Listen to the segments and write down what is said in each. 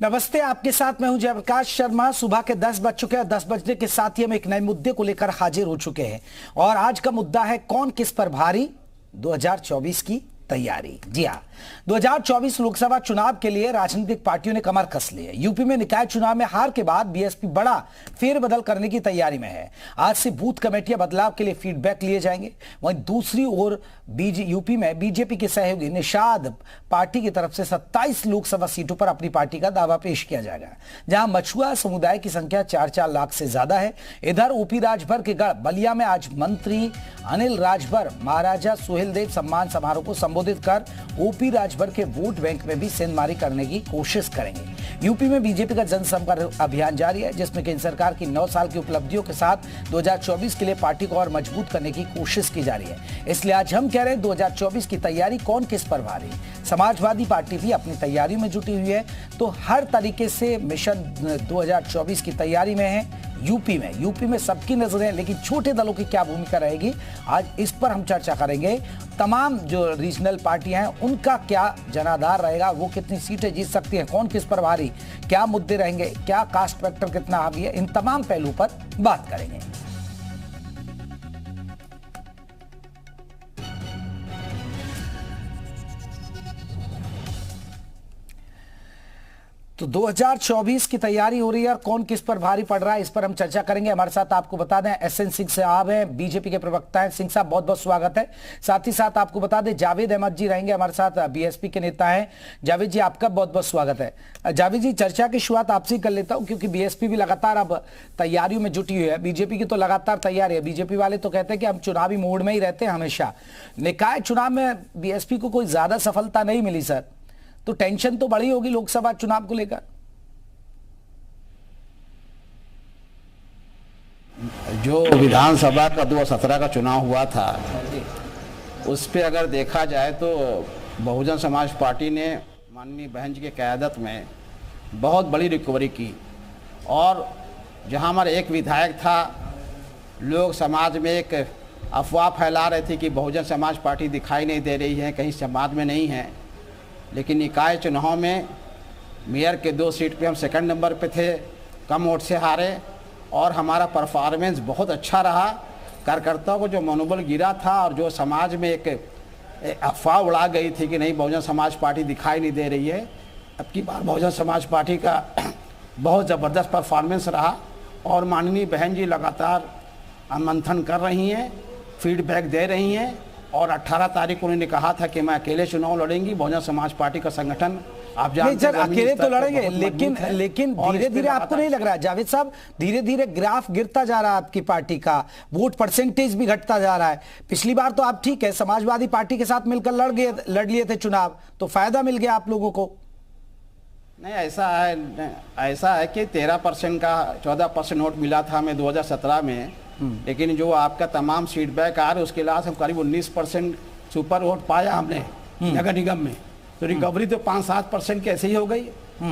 नमस्ते, आपके साथ मैं हूं जयप्रकाश शर्मा। सुबह के 10 बज चुके हैं। 10 बजने के साथ ही हम एक नए मुद्दे को लेकर हाजिर हो चुके हैं और आज का मुद्दा है कौन किस पर भारी, 2024 की तैयारी। जी हाँ, 2024 लोकसभा चुनाव के लिए राजनीतिक पार्टियों ने कमर कस ली है। यूपी में निकाय चुनाव में हार के बाद बीएसपी बड़ा फेरबदल करने की तैयारी में है। आज से बूथ कमेटियां बदलाव के लिए फीडबैक लिए जाएंगे। वहीं दूसरी ओर यूपी में बीजेपी के सहयोगी निषाद पार्टी की तरफ से 27 लोकसभा सीटों पर अपनी पार्टी का दावा पेश किया जाएगा, जहां मछुआ समुदाय की संख्या 4-4 लाख से ज्यादा है। इधर ओपी राजभर के गढ़ बलिया में आज मंत्री अनिल राजभर महाराजा सुहेलदेव सम्मान समारोह को संबोधित कर ओपी राजभर के वोट बैंक में भी सेंधमारी करने की कोशिश करेंगे। यूपी में बीजेपी का जनसंपर्क अभियान जारी है, जिसमें केंद्र सरकार की 9 साल की उपलब्धियों के साथ 2024 के लिए पार्टी को और मजबूत करने की कोशिश की जा रही है। इसलिए आज हम कह रहे हैं 2024 की तैयारी कौन किस पर भारी। समाजवादी पार्टी भी अपनी तैयारी में जुटी हुई है, तो हर तरीके से मिशन 2024 की तैयारी में है। यूपी में सबकी नजरें, लेकिन छोटे दलों की क्या भूमिका रहेगी, आज इस पर हम चर्चा करेंगे। तमाम जो रीजनल पार्टियां हैं उनका क्या जनाधार रहेगा, वो कितनी सीटें जीत सकती हैं, कौन किस पर भारी, क्या मुद्दे रहेंगे, क्या कास्ट फैक्टर कितना हावी है, इन तमाम पहलू पर बात करेंगे। तो 2024 की तैयारी हो रही है और कौन किस पर भारी पड़ रहा है, इस पर हम चर्चा करेंगे। हमारे साथ आपको बता दें एसएन सिंह साहब हैं, बीजेपी के प्रवक्ता हैं। सिंह साहब, बहुत बहुत स्वागत है। साथ ही साथ आपको बता दें जावेद अहमद जी रहेंगे हमारे साथ, बीएसपी के नेता हैं। जावेद जी, आपका बहुत बहुत स्वागत है। जावेद जी, चर्चा की शुरुआत आपसे कर लेता हूं, क्योंकि बीएसपी भी लगातार अब तैयारियों में जुटी हुई है। बीजेपी की तो लगातार तैयारी है। बीजेपी वाले तो कहते हैं कि हम चुनावी मोड में ही रहते हैं हमेशा। निकाय चुनाव में बीएसपी को कोई ज्यादा सफलता नहीं मिली सर, तो टेंशन तो बड़ी होगी लोकसभा चुनाव को लेकर। जो विधानसभा का 2017 का चुनाव हुआ था, उस पे अगर देखा जाए तो बहुजन समाज पार्टी ने माननीय बहन जी की क़यादत में बहुत बड़ी रिकवरी की। और जहां हमारा एक विधायक था, लोग समाज में एक अफवाह फैला रहे थे कि बहुजन समाज पार्टी दिखाई नहीं दे रही है, कहीं समाज में नहीं है। लेकिन निकाय चुनाव में मेयर के 2 सीट पे हम सेकंड नंबर पे थे, कम वोट से हारे और हमारा परफॉर्मेंस बहुत अच्छा रहा। कार्यकर्ताओं को जो मनोबल गिरा था और जो समाज में एक अफवाह उड़ा गई थी कि नहीं बहुजन समाज पार्टी दिखाई नहीं दे रही है, अब की बार बहुजन समाज पार्टी का बहुत ज़बरदस्त परफॉर्मेंस रहा। और माननीय बहन जी लगातार मंथन कर रही हैं, फीडबैक दे रही हैं। और 18 तारीख को उन्होंने कहा था कि मैं अकेले चुनाव लड़ेंगी। बहुजन समाज पार्टी का संगठन आप जानते हैं अकेले तो लड़ेंगे, लेकिन धीरे धीरे आपको नहीं लग रहा है जावेद साहब, धीरे धीरे ग्राफ गिरता जा रहा है आपकी पार्टी का, वोट परसेंटेज भी घटता जा रहा है। पिछली बार तो आप ठीक है समाजवादी पार्टी के साथ मिलकर लड़ लिए थे चुनाव, तो फायदा मिल गया आप लोगों को। नहीं, ऐसा है कि 13% का 14% वोट मिला था हमें 2017 में, लेकिन जो आपका तमाम फीडबैक आ रहा है उसके अलावा हम करीब 19% सुपर वोट पाया हमने नगर निगम में। तो रिकवरी तो 5-7% की ऐसे ही हो गई।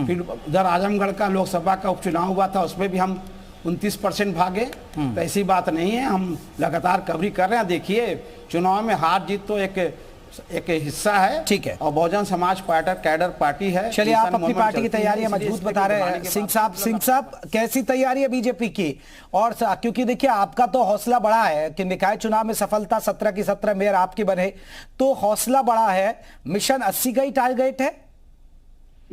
फिर उधर आजमगढ़ का लोकसभा का उपचुनाव हुआ था, उसमें भी हम 29% भागे। तो ऐसी बात नहीं है, हम लगातार कवरी कर रहे हैं। देखिए, चुनाव में हार जीत तो एक हिस्सा है, ठीक है। और Bahujan Samaj party cadre party है। चलिए, आप अपनी पार्टी की तैयारी मजबूत बता रहे हैं। सिंह साहब कैसी तैयारी है बीजेपी की? और क्योंकि देखिए आपका तो हौसला बड़ा है कि निकाय चुनाव में सफलता 17 की 17 मेयर आपके बने, तो हौसला बड़ा है। मिशन 80 का ही टारगेट है।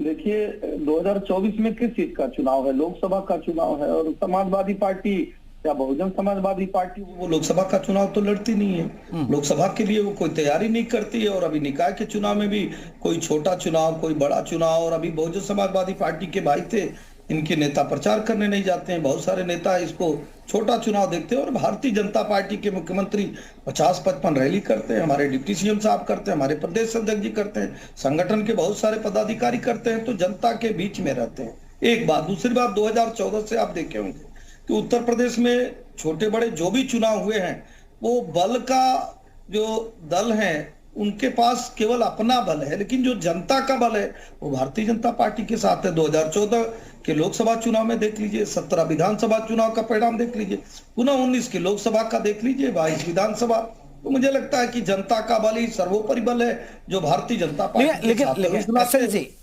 देखिए, 2024 में किस चीज का चुनाव है? लोकसभा का चुनाव है। और समाजवादी पार्टी या बहुजन समाजवादी पार्टी वो लोकसभा का चुनाव तो लड़ती नहीं है, लोकसभा के लिए वो कोई तैयारी नहीं करती है। और अभी निकाय के चुनाव में भी कोई छोटा चुनाव, कोई बड़ा चुनाव। और अभी बहुजन समाजवादी पार्टी के भाई थे, इनके नेता प्रचार करने नहीं जाते हैं। बहुत सारे नेता इसको छोटा चुनाव देखते हैं। और भारतीय जनता पार्टी के मुख्यमंत्री 50-55 रैली करते हैं, हमारे डिप्टी सीएम साहब करते हैं, हमारे प्रदेश अध्यक्ष जी करते हैं, संगठन के बहुत सारे पदाधिकारी करते हैं। तो जनता के बीच में रहते हैं। एक बात। दूसरी बात, 2014 से आप देखे होंगे कि उत्तर प्रदेश में छोटे बड़े जो भी चुनाव हुए हैं, वो बल का जो दल है उनके पास केवल अपना बल है, लेकिन जो जनता का बल है वो भारतीय जनता पार्टी के साथ है। 2014 के लोकसभा चुनाव में देख लीजिए, 17 विधानसभा चुनाव का परिणाम देख लीजिए, पुनः 19 के लोकसभा का देख लीजिए, 22 विधानसभा। तो मुझे लगता है कि जनता का बल ही सर्वोपरि बल है जो भारतीय जनता पार्टी। लेकिन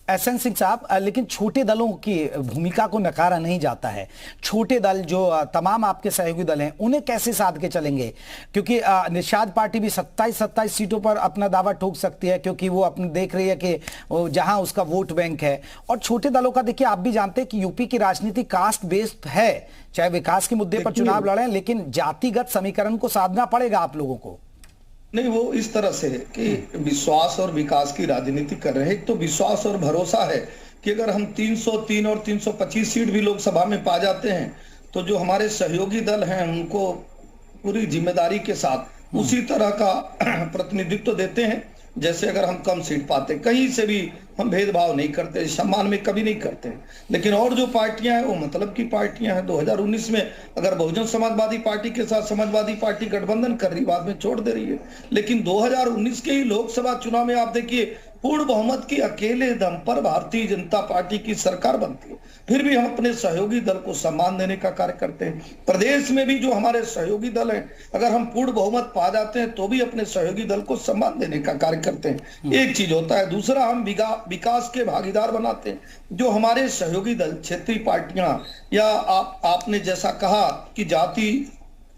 एसएन सिंह साहब, लेकिन छोटे दलों की भूमिका को नकारा नहीं जाता है। छोटे दल जो तमाम आपके सहयोगी दल हैं, उन्हें कैसे साध के चलेंगे? क्योंकि निषाद पार्टी भी 27 सीटों पर अपना दावा ठोक सकती है, क्योंकि वो अपने देख रही है कि जहां उसका वोट बैंक है। और छोटे दलों का देखिए, आप भी जानते हैं कि यूपी की राजनीति कास्ट बेस्ड है, चाहे विकास के मुद्दे पर चुनाव लड़ें, लेकिन जातिगत समीकरण को साधना पड़ेगा आप लोगों को। नहीं, वो इस तरह से है कि विश्वास और विकास की राजनीति कर रहे हैं। एक तो विश्वास और भरोसा है कि अगर हम 303 और 325 सीट भी लोकसभा में पा जाते हैं तो जो हमारे सहयोगी दल हैं उनको पूरी जिम्मेदारी के साथ उसी तरह का प्रतिनिधित्व देते हैं जैसे अगर हम कम सीट पाते। कहीं से भी हम भेदभाव नहीं करते, सम्मान में कभी नहीं करते। लेकिन और जो पार्टियां हैं वो मतलब की पार्टियां हैं। 2019 में अगर बहुजन समाजवादी पार्टी के साथ समाजवादी पार्टी गठबंधन कर रही, बाद में छोड़ दे रही है, लेकिन 2019 के ही लोकसभा चुनाव में आप देखिए पूर्ण बहुमत की अकेले दम पर भारतीय जनता पार्टी की सरकार बनती है। फिर भी हम अपने सहयोगी दल को सम्मान देने का कार्य करते हैं। प्रदेश में भी जो हमारे सहयोगी दल हैं, अगर हम पूर्ण बहुमत पा जाते हैं तो भी अपने सहयोगी दल को सम्मान देने का कार्य करते हैं। एक चीज होता है। दूसरा, हम विकास के भागीदार बनाते हैं। जो हमारे सहयोगी दल क्षेत्रीय पार्टियां या आपने जैसा कहा कि जाति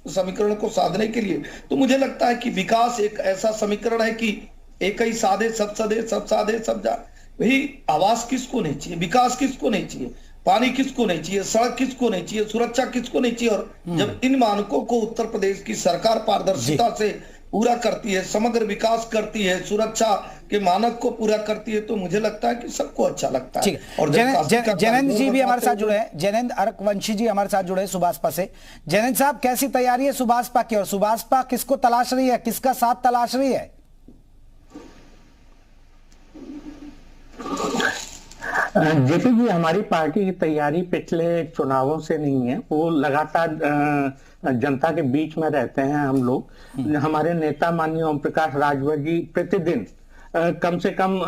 समीकरण को साधने के लिए, तो मुझे लगता है कि विकास एक ऐसा समीकरण है कि एक ही साधे सब सदे, सब साधे सब जा। वही आवास किसको नहीं चाहिए, विकास किसको नहीं चाहिए, पानी किसको नहीं चाहिए, सड़क किसको नहीं चाहिए, सुरक्षा किसको नहीं चाहिए। और जब इन मानकों को उत्तर प्रदेश की सरकार पारदर्शिता से पूरा करती है, समग्र विकास करती है, सुरक्षा के मानक को पूरा करती है, तो मुझे लगता है कि सबको अच्छा लगता है। और जैनेंद्र जी भी हमारे साथ जुड़े हैं, जैनेंद्र अर्कवंशी जी हमारे साथ जुड़े हैं सुभाषपा से। जैनेंद्र साहब, कैसी तैयारी है सुभाषपा की, और सुभाषपा किसको तलाश रही है, किसका साथ तलाश रही है? जेपी जी, हमारी पार्टी की तैयारी पिछले चुनावों से नहीं है। वो लगातार जनता के बीच में रहते हैं हम लोग। हमारे नेता माननीय ओम प्रकाश राजभर जी प्रतिदिन कम से कम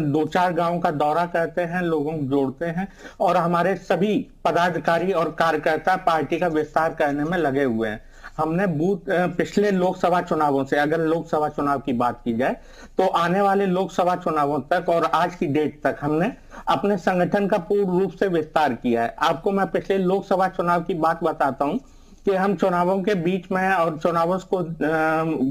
2-4 गांव का दौरा करते हैं, लोगों को जोड़ते हैं, और हमारे सभी पदाधिकारी और कार्यकर्ता पार्टी का विस्तार करने में लगे हुए हैं। हमने पिछले लोकसभा चुनावों से, अगर लोकसभा चुनाव की बात की जाए तो आने वाले लोकसभा चुनावों तक और आज की डेट तक हमने अपने संगठन का पूर्ण रूप से विस्तार किया है। आपको मैं पिछले लोकसभा चुनाव की बात बताता हूं कि हम चुनावों के बीच में और चुनावों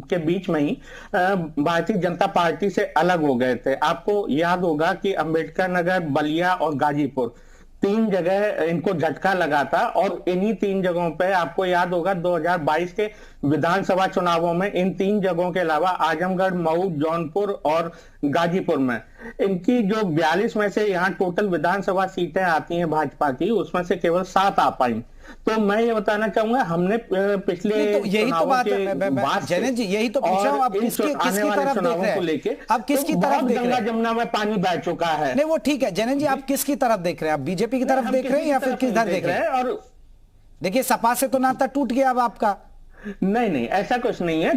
के बीच में ही भारतीय जनता पार्टी से अलग हो गए थे। आपको याद होगा कि अंबेडकर नगर, बलिया और गाजीपुर 3 जगह इनको झटका लगा था, और इन्हीं 3 जगहों पे आपको याद होगा 2022 के विधानसभा चुनावों में इन 3 जगहों के अलावा आजमगढ़, मऊ, जौनपुर और गाजीपुर में इनकी जो 42 में से यहाँ टोटल विधानसभा सीटें आती हैं भाजपा की, उसमें से केवल 7 आ पाई। तो मैं ये बताना चाहूंगा, हमने पिछले तो यही तो बात है जैनेंद्र जी, यही तो पूछा हूं, आप किसकी तरफ देख रहे हैं? आप किसकी तरफ देख रहे हैं? जमुना में पानी बह चुका है। नहीं, वो ठीक है जैनेंद्र जी, आप किसकी तरफ देख रहे हैं? आप बीजेपी की तरफ देख रहे हैं या फिर किधर देख रहे हैं? और देखिए, सपा से तो नाता टूट गया अब आपका। नहीं, ऐसा कुछ नहीं है।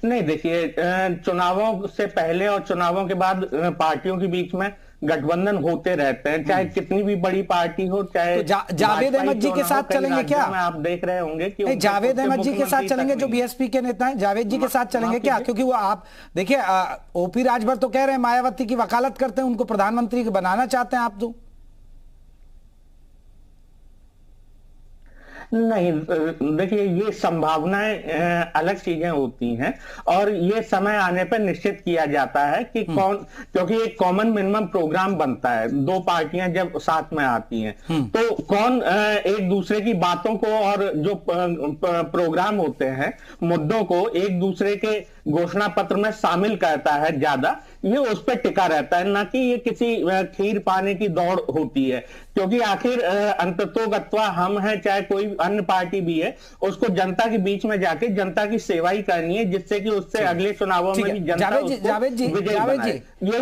नहीं, देखिए, चुनावों से पहले और चुनावों के बाद पार्टियों के बीच में गठबंधन होते रहते हैं, चाहे कितनी भी बड़ी पार्टी हो। चाहे तो जावेद अहमद जी के साथ चलेंगे क्या? आप देख रहे होंगे कि जावेद अहमद जी के साथ चलेंगे, जो बीएसपी के नेता हैं, जावेद जी के साथ चलेंगे क्या? क्योंकि वो, आप देखिए, ओपी राजभर तो कह रहे हैं मायावती की वकालत करते हैं, उनको प्रधानमंत्री बनाना चाहते हैं आप तो। नहीं, देखिए, ये संभावनाएं अलग चीजें होती हैं, और ये समय आने पर निश्चित किया जाता है कि कौन, क्योंकि एक कॉमन मिनिमम प्रोग्राम बनता है 2 पार्टियां जब साथ में आती हैं, तो कौन एक दूसरे की बातों को और जो प्रोग्राम होते हैं, मुद्दों को एक दूसरे के घोषणा पत्र में शामिल करता है ज्यादा, ये उस पर टिका रहता है, ना कि ये किसी खीर पाने की दौड़ होती है। क्योंकि आखिर अंततोगत्वा हम हैं, चाहे कोई अन्य पार्टी भी है, उसको जनता के बीच में जाके जनता की सेवा ही करनी है, जिससे कि उससे अगले चुनावों में भी जनता उसको विजयी बनाए।